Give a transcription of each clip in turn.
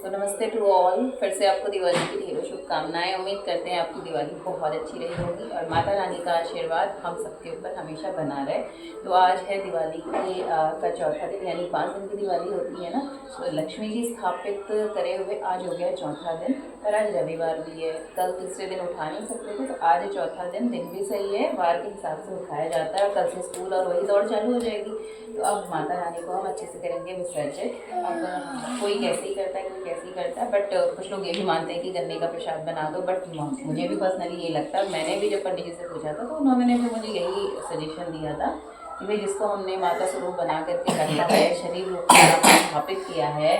तो नमस्ते to all. फिर से आपको दिवाली की ढेरों शुभकामनाएं। उम्मीद करते हैं आपकी दिवाली बहुत अच्छी रही होगी और माता रानी का आशीर्वाद हम सबके ऊपर हमेशा बना रहे। तो आज है दिवाली का चौथा दिन, यानी 5 दिन की दिवाली होती है ना। तो लक्ष्मी जी स्थापित करे हुए आज हो गया चौथा दिन, और आज रविवार भी है। कल तीसरे दिन उठा नहीं सकते थे, तो आज चौथा दिन भी सही है, वार के हिसाब से उठाया जाता है। और कल से स्कूल और वही दौड़ चालू हो जाएगी। तो अब माता रानी को हम अच्छे से करेंगे विसर्जन। अब कोई कैसे ही करता है, कोई कैसे ही करता है, बट कुछ लोग ये भी मानते हैं कि गन्ने का प्रसाद बना दो। बट मुझे भी पर्सनली ये लगता है, मैंने भी जब पंडित जी से पूछा था तो उन्होंने भी मुझे यही सजेशन दिया था कि भाई जिसको हमने माता स्वरूप बना करके रखा है, शरीर रूप में स्थापित किया है,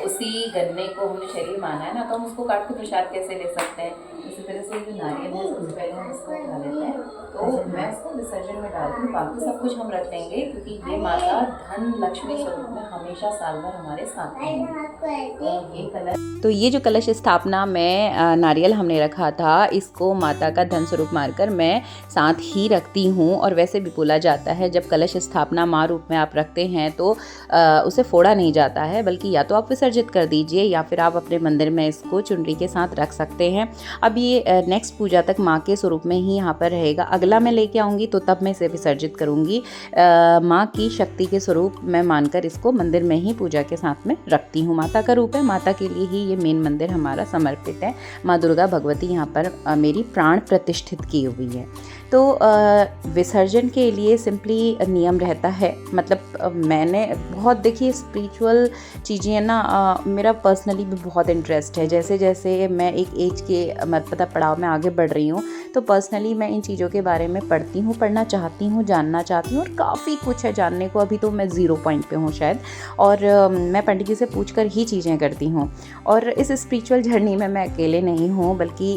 उसी गन्ने को हमने शरीर माना है ना, तो हम उसको काट के प्रसाद कैसे ले सकते हैं। इसी तरह से जो नारियल है सबसे पहले हम इसको उठा लेते हैं, तो मैं इसको विसर्जन में डालती हूँ। बाकी सब कुछ हम रख लेंगे, क्योंकि ये माता धन लक्ष्मी स्वरूप में हमेशा साल भर हमारे साथ रहेंगी। तो ये जो कलश स्थापना में नारियल हमने रखा था, इसको माता का धन स्वरूप मानकर मैं साथ ही रखती हूँ। और वैसे भी बोला जाता है जब कलश स्थापना माँ रूप में आप रखते हैं तो उसे फोड़ा नहीं जाता है, बल्कि या तो आप विसर्जित कर दीजिए या फिर आप अपने मंदिर में इसको चुनरी के साथ रख सकते हैं। अब ये नेक्स्ट पूजा तक माँ के स्वरूप में ही यहाँ पर रहेगा। अगला मैं लेके आऊँगी तो तब मैं इसे विसर्जित करूँगी। माँ की शक्ति के स्वरूप मैं मानकर इसको मंदिर में ही पूजा के साथ में रखती हूँ। माता का रूप है, माता के लिए ही ये मेन मंदिर हमारा समर्पित है। माँ दुर्गा भगवती यहाँ पर मेरी प्राण प्रतिष्ठित की हुई है। तो विसर्जन के लिए सिंपली नियम रहता है, मतलब मैंने बहुत देखिए स्पिरिचुअल चीज़ें ना, मेरा पर्सनली भी बहुत इंटरेस्ट है। जैसे जैसे मैं एक एज के मतलब पड़ाव में आगे बढ़ रही हूँ, तो पर्सनली मैं इन चीज़ों के बारे में पढ़ती हूँ, पढ़ना चाहती हूँ, जानना चाहती हूँ, और काफ़ी कुछ है जानने को। अभी तो मैं 0 पॉइंट पे हूँ शायद, और मैं पंडित जी से पूछ कर ही चीज़ें करती हूँ। और इस स्पिरिचुअल जर्नी में मैं अकेले नहीं हूँ, बल्कि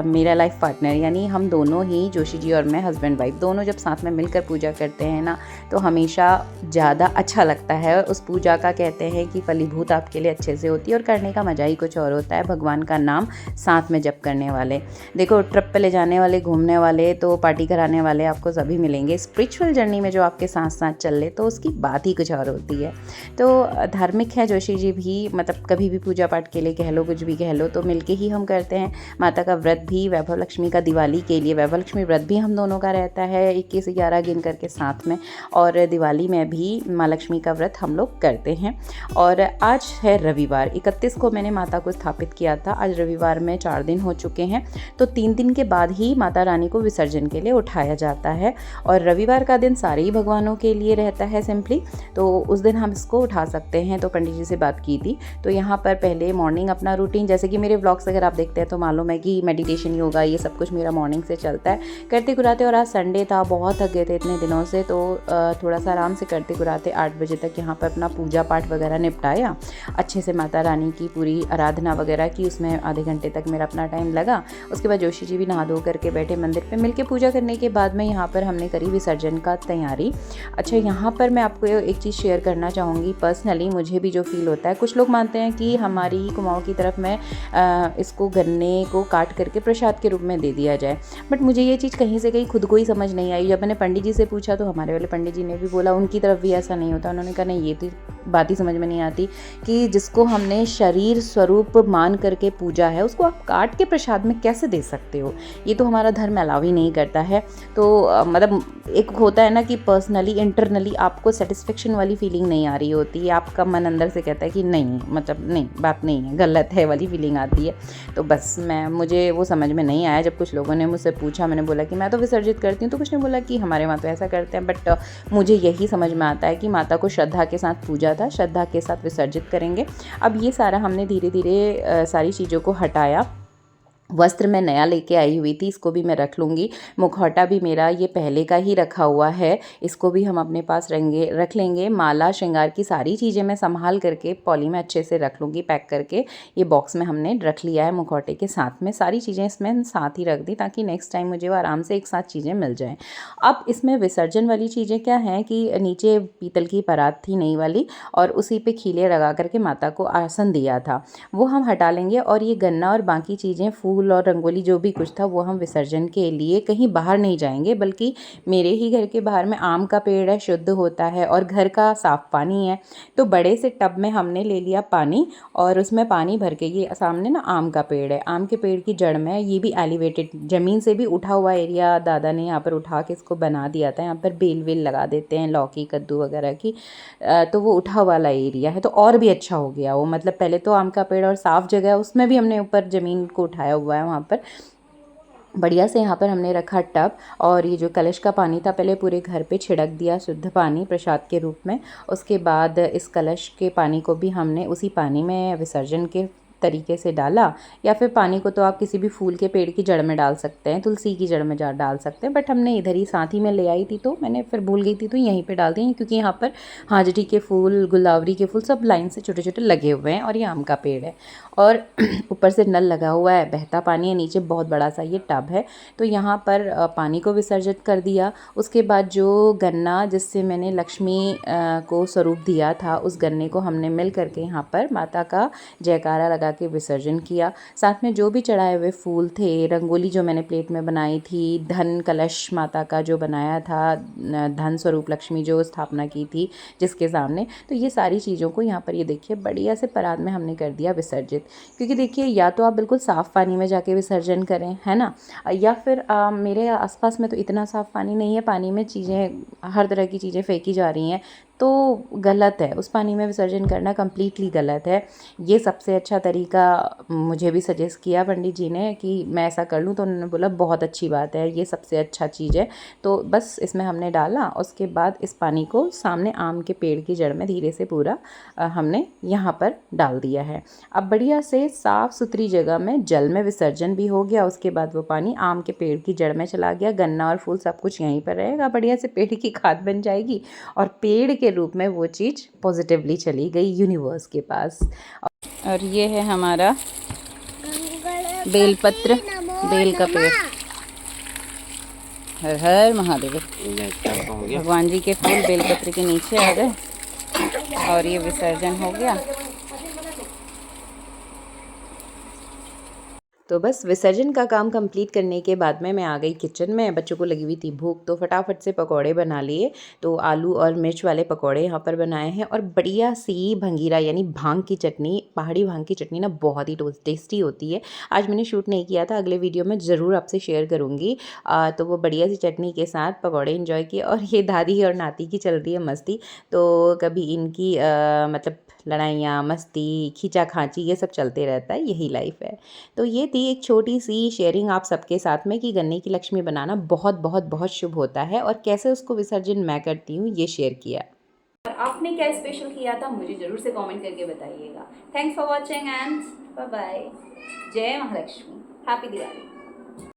मेरा लाइफ पार्टनर, यानी हम दोनों ही, जोशी जी और मैं, हस्बैंड वाइफ दोनों जब साथ में मिलकर पूजा करते हैं ना, तो हमेशा ज़्यादा अच्छा लगता है। उस पूजा का कहते हैं कि फलीभूत आपके लिए अच्छे से होती है, और करने का मज़ा ही कुछ और होता है। भगवान का नाम साथ में जप करने वाले, देखो ट्रिप पे ले जाने वाले, घूमने वाले, तो पार्टी कराने वाले आपको सभी मिलेंगे। स्पिरिचुअल जर्नी में जो आपके साथ साथ चल ले, तो उसकी बात ही कुछ और होती है। तो धार्मिक है जोशी जी भी, मतलब कभी भी पूजा पाठ के लिए कह लो, कुछ भी कह लो, तो मिलके ही हम करते हैं। माता का व्रत भी, वैभव लक्ष्मी का दिवाली के लिए वैभव लक्ष्मी व्रत भी हम दोनों का रहता है, 21-11 गिन करके साथ में। और दिवाली में भी माँ लक्ष्मी का व्रत हम लोग करते हैं। और आज है रविवार, 31 को मैंने माता को स्थापित किया था। आज रविवार में 4 दिन हो चुके हैं, तो 3 दिन के बाद ही माता रानी को विसर्जन के लिए उठाया जाता है। और रविवार का दिन सारे ही भगवानों के लिए रहता है सिंपली, तो उस दिन हम इसको उठा सकते हैं। तो पंडित जी से बात की थी, तो यहाँ पर पहले मॉर्निंग अपना रूटीन, जैसे कि मेरे व्लॉग्स अगर आप देखते हैं तो मालूम है कि मेडिटेशन, योगा, ये सब कुछ मेरा मॉर्निंग से चलता है, करते घुराते। और आज संडे था, बहुत थक गए थे इतने दिनों से, तो थोड़ा सा आराम से करते घुराते 8 बजे तक यहाँ पर अपना पूजा पाठ वगैरह निपटाया। अच्छे से माता रानी की पूरी आराधना वगैरह की, उसमें आधे घंटे तक मेरा अपना टाइम लगा। उसके बाद जोशी जी भी नहा धो करके बैठे मंदिर पे, मिलके पूजा करने के बाद में यहाँ पर हमने करी विसर्जन का तैयारी। अच्छा, यहाँ पर मैं आपको एक चीज़ शेयर करना चाहूँगी। पर्सनली मुझे भी जो फील होता है, कुछ लोग मानते हैं कि हमारी कुमाऊँ की तरफ में इसको गन्ने को काट करके प्रसाद के रूप में दे दिया जाए, बट मुझे ये चीज़ कहीं से कहीं खुद को ही समझ नहीं आई। जब मैंने पंडित जी से पूछा तो हमारे वाले पंडित जी ने भी बोला उनकी तरफ भी ऐसा नहीं होता। उन्होंने कहा नहीं, ये तो बात ही समझ में नहीं आती कि जिसको हमने शरीर स्वरूप मान करके पूजा है, उसको आप काट के प्रसाद में कैसे दे सकते हो? ये तो हमारा धर्म अलाउ ही नहीं करता है। तो मतलब एक होता है ना कि पर्सनली इंटरनली आपको सेटिस्फेक्शन वाली फीलिंग नहीं आ रही होती है, आपका मन अंदर से कहता है कि नहीं, मतलब नहीं, बात नहीं है, गलत है वाली फीलिंग आती है। तो बस मुझे वो समझ में नहीं आया। जब कुछ लोगों ने मुझसे पूछा, मैंने बोला कि मैं तो विसर्जित करती हूँ, तो कुछ ने बोला कि हमारे वहाँ तो ऐसा करते हैं, बट मुझे यही समझ में आता है कि माता को श्रद्धा के साथ पूजा था, श्रद्धा के साथ विसर्जित करेंगे। अब ये सारा हमने धीरे धीरे सारी चीज़ों को हटाया। वस्त्र मैं नया लेके आई हुई थी, इसको भी मैं रख लूँगी। मुखौटा भी मेरा ये पहले का ही रखा हुआ है, इसको भी हम अपने पास रख लेंगे। माला श्रृंगार की सारी चीज़ें मैं संभाल करके पॉली में अच्छे से रख लूँगी, पैक करके। ये बॉक्स में हमने रख लिया है मुखौटे के साथ में, सारी चीज़ें इसमें साथ ही रख दी, ताकि नेक्स्ट टाइम मुझे वो आराम से एक साथ चीज़ें मिल जाएँ। अब इसमें विसर्जन वाली चीज़ें क्या हैं कि नीचे पीतल की परात थी नई वाली, और उसी पे खीले लगा करके माता को आसन दिया था, वो हम हटा लेंगे। और ये गन्ना और बाकी चीज़ें फूक फूल और रंगोली जो भी कुछ था वो हम विसर्जन के लिए कहीं बाहर नहीं जाएंगे, बल्कि मेरे ही घर के बाहर में आम का पेड़ है, शुद्ध होता है और घर का साफ़ पानी है। तो बड़े से टब में हमने ले लिया पानी और उसमें पानी भर के, ये सामने ना आम का पेड़ है, आम के पेड़ की जड़ में, ये भी एलिवेटेड ज़मीन से भी उठा हुआ एरिया दादा ने यहाँ पर उठा के इसको बना दिया था। यहाँ पर बेल वेल लगा देते हैं, लौकी कद्दू वगैरह की, तो वो उठा वाला एरिया है तो और भी अच्छा हो गया वो। मतलब पहले तो आम का पेड़ और साफ़ जगह है, उसमें भी हमने ऊपर ज़मीन को उठाया हुआ है। वहाँ पर बढ़िया से यहाँ पर हमने रखा टब, और ये जो कलश का पानी था पहले पूरे घर पे छिड़क दिया, शुद्ध पानी प्रसाद के रूप में। उसके बाद इस कलश के पानी को भी हमने उसी पानी में विसर्जन के तरीके से डाला, या फिर पानी को तो आप किसी भी फूल के पेड़ की जड़ में डाल सकते हैं, तुलसी की जड़ में डाल सकते हैं, बट हमने इधर ही साथ ही में ले आई थी तो मैंने फिर भूल गई थी तो यहीं पे डाल दी, क्योंकि यहाँ पर हाजरी के फूल, गुलावरी के फूल सब लाइन से छोटे छोटे लगे हुए हैं और ये आम का पेड़ है और ऊपर से नल लगा हुआ है, बहता पानी है, नीचे बहुत बड़ा सा ये टब है। तो यहाँ पर पानी को विसर्जित कर दिया। उसके बाद जो गन्ना जिससे मैंने लक्ष्मी को स्वरूप दिया था, उस गन्ने को हमने मिल करके यहाँ पर माता का जयकारा लगा के विसर्जन किया। साथ में जो भी चढ़ाए हुए फूल थे, रंगोली जो मैंने प्लेट में बनाई थी, धन कलश माता का जो बनाया था, धन स्वरूप लक्ष्मी जो स्थापना की थी जिसके सामने, तो ये सारी चीज़ों को यहाँ पर ये देखिए बढ़िया से परात में हमने कर दिया विसर्जित। क्योंकि देखिए या तो आप बिल्कुल साफ़ पानी में जाके विसर्जन करें, है ना, या फिर मेरे आसपास में तो इतना साफ़ पानी नहीं है, पानी में चीज़ें, हर तरह की चीज़ें फेंकी जा रही हैं, तो गलत है, उस पानी में विसर्जन करना कम्प्लीटली गलत है। ये सबसे अच्छा तरीका मुझे भी सजेस्ट किया पंडित जी ने कि मैं ऐसा कर लूँ, तो उन्होंने बोला बहुत अच्छी बात है, ये सबसे अच्छा चीज़ है। तो बस इसमें हमने डाला, उसके बाद इस पानी को सामने आम के पेड़ की जड़ में धीरे से पूरा हमने यहाँ पर डाल दिया है। अब बढ़िया से साफ़ सुथरी जगह में जल में विसर्जन भी हो गया। उसके बाद वो पानी आम के पेड़ की जड़ में चला गया, गन्ना और फूल सब कुछ यहीं पर रहेगा, बढ़िया से पेड़ की खाद बन जाएगी और पेड़ के रूप में वो चीज़ पॉजिटिवली चली गई यूनिवर्स के पास। और ये है हमारा बेलपत्र, बेल का पेड़। हर हर महादेव। भगवान जी के फूल बेलपत्र के नीचे आ गए और ये विसर्जन हो गया। तो बस विसर्जन का काम कंप्लीट करने के बाद में मैं आ गई किचन में। बच्चों को लगी हुई थी भूख, तो फटाफट से पकोड़े बना लिए। तो आलू और मिर्च वाले पकोड़े यहाँ पर बनाए हैं और बढ़िया सी भंगीरा यानी भांग की चटनी, पहाड़ी भांग की चटनी ना बहुत ही टेस्टी होती है। आज मैंने शूट नहीं किया था, अगले वीडियो में ज़रूर आपसे शेयर करूँगी। तो वो बढ़िया सी चटनी के साथ पकौड़े इन्जॉय किए। और ये दादी और नाती की चल रही है मस्ती, तो कभी इनकी मतलब लड़ाइयाँ, मस्ती, खींचा खांची, ये सब चलते रहता है, यही लाइफ है। तो ये थी एक छोटी सी शेयरिंग आप सबके साथ में कि गन्ने की लक्ष्मी बनाना बहुत बहुत बहुत शुभ होता है और कैसे उसको विसर्जन मैं करती हूँ ये शेयर किया। और आपने क्या स्पेशल किया था मुझे ज़रूर से कमेंट करके बताइएगा। Thanks for watching and bye bye. जय महालक्ष्मी, हैप्पी दिवाली।